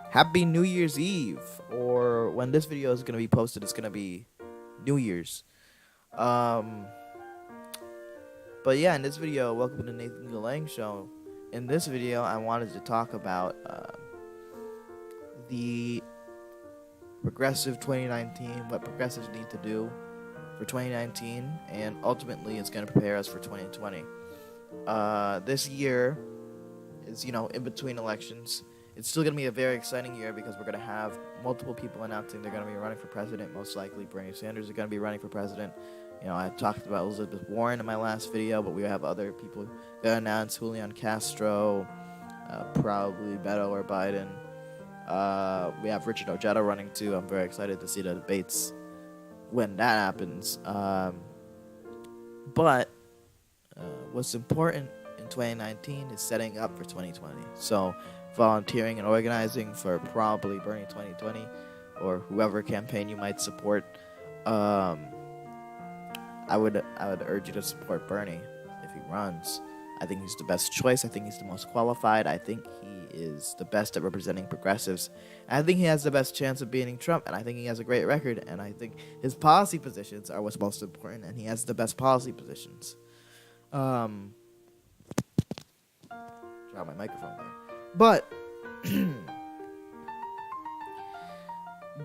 Happy New Year's Eve, or when this video is gonna be posted, it's gonna be New Year's. Um, but yeah, in this video, welcome to the Nathan Galang Show. In this video, I wanted to talk about the progressive 2019, what progressives need to do for 2019, and ultimately, it's gonna prepare us for 2020. This year is, in between elections. It's still going to be a very exciting year because we're going to have multiple people announcing they're going to be running for president. Most likely, Bernie Sanders is going to be running for president. I talked about Elizabeth Warren in my last video, but we have other people going to announce: Julian Castro, probably Beto or Biden. We have Richard Ojeda running too. I'm very excited to see the debates when that happens. But what's important in 2019 is setting up for 2020. So volunteering and organizing for probably Bernie 2020 or whoever campaign you might support. I would urge you to support Bernie if he runs. I think he's the best choice. I think he's the most qualified. I think he is the best at representing progressives. I think he has the best chance of beating Trump, and I think he has a great record, and I think his policy positions are what's most important, and he has the best policy positions. Drop my microphone there. But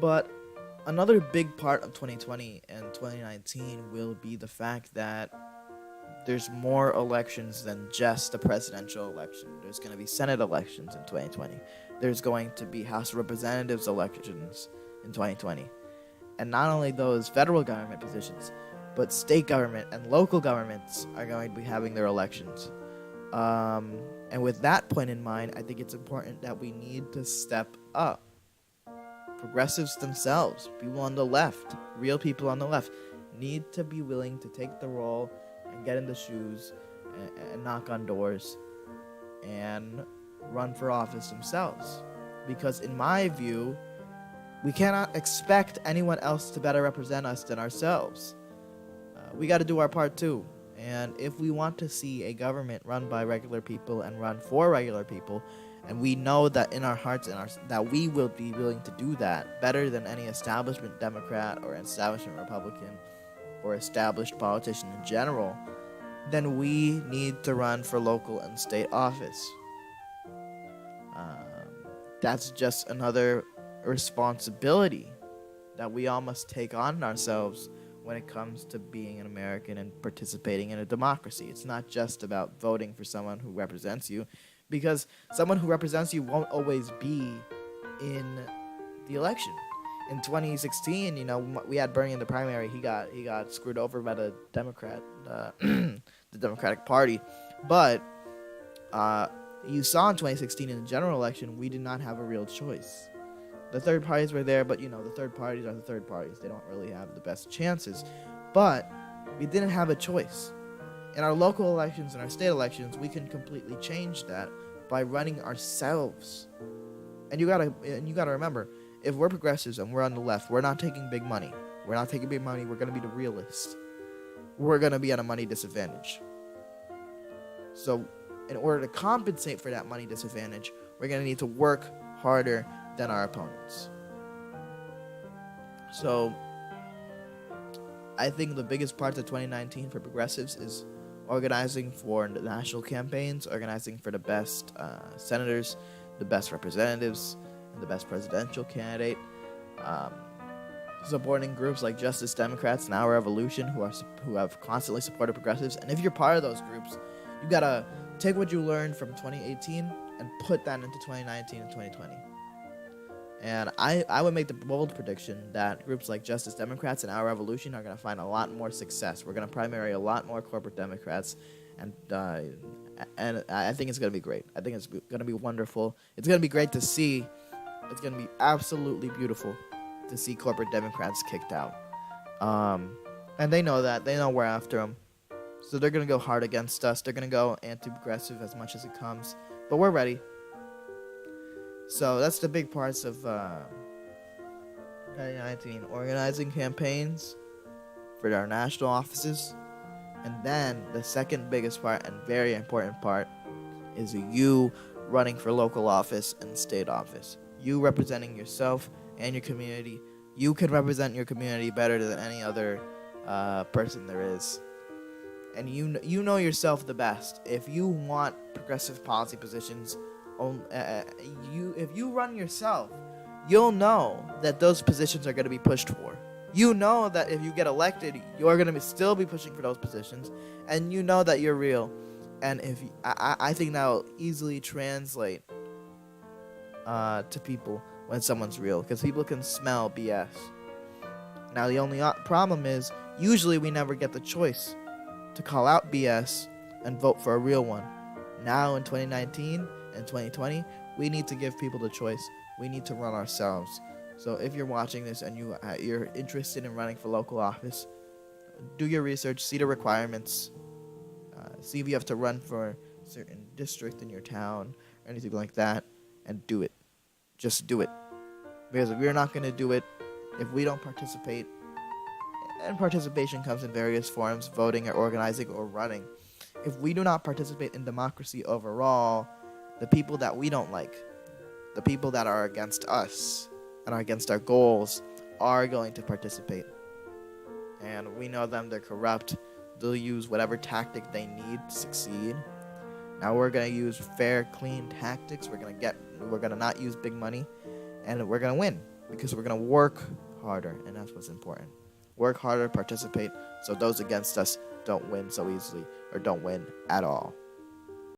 but another big part of 2020 and 2019 will be the fact that there's more elections than just the presidential election. There's going to be Senate elections in 2020. There's going to be House of Representatives elections in 2020. And not only those federal government positions, but state government and local governments are going to be having their elections. And with that point in mind, I think it's important that we need to step up. Progressives themselves, people on the left, real people on the left, need to be willing to take the role and get in the shoes and knock on doors and run for office themselves. Because in my view, we cannot expect anyone else to better represent us than ourselves. We got to do our part too. And if we want to see a government run by regular people and run for regular people, and we know that in our hearts that we will be willing to do that better than any establishment Democrat or establishment Republican or established politician in general, then we need to run for local and state office. That's just another responsibility that we all must take on ourselves when it comes to being an American and participating in a democracy. It's not just about voting for someone who represents you, because someone who represents you won't always be in the election. In 2016, we had Bernie in the primary. He got screwed over by the Democrat, the Democratic Party. But you saw in 2016 in the general election, we did not have a real choice. The third parties were there, but the third parties are the third parties. They don't really have the best chances. But we didn't have a choice. In our local elections and our state elections, we can completely change that by running ourselves. And you gotta remember, if we're progressives and we're on the left, we're not taking big money. We're not taking big money. We're gonna be the realist. We're gonna be at a money disadvantage. So, in order to compensate for that money disadvantage, we're gonna need to work harder than our opponents. So I think the biggest part of 2019 for progressives is organizing for the national campaigns, organizing for the best senators, the best representatives, and the best presidential candidate, supporting groups like Justice Democrats and Our Revolution who have constantly supported progressives. And if you're part of those groups, you gotta take what you learned from 2018 and put that into 2019 and 2020. And I would make the bold prediction that groups like Justice Democrats and Our Revolution are going to find a lot more success. We're going to primary a lot more corporate Democrats, and I think it's going to be great. I think it's going to be wonderful. It's going to be great to see. It's going to be absolutely beautiful to see corporate Democrats kicked out. And they know that. They know we're after them. So they're going to go hard against us. They're going to go anti-progressive as much as it comes. But we're ready. So that's the big parts of 2019. Organizing campaigns for our national offices. And then the second biggest part and very important part is you running for local office and state office. You representing yourself and your community. You can represent your community better than any other person there is. And you know yourself the best. If you want progressive policy positions, if you run yourself, you'll know that those positions are going to be pushed for. You know that if you get elected, you're going to still be pushing for those positions, and you know that you're real. And I think that'll easily translate to people when someone's real, because people can smell BS. Now the only problem is usually we never get the choice to call out BS and vote for a real one. Now in 2019 and 2020, we need to give people the choice. We need to run ourselves. So if you're watching this and you're interested in running for local office, do your research, see the requirements, see if you have to run for a certain district in your town or anything like that, and do it. Just do it. Because if we're not going to do it, if we don't participate, and participation comes in various forms, voting or organizing or running. If we do not participate in democracy overall, the people that we don't like, the people that are against us and are against our goals, are going to participate. And we know them, they're corrupt. They'll use whatever tactic they need to succeed. Now we're going to use fair, clean tactics. We're going to not use big money, and we're going to win because we're going to work harder, and that's what's important. Work harder, participate, so those against us don't win so easily or don't win at all.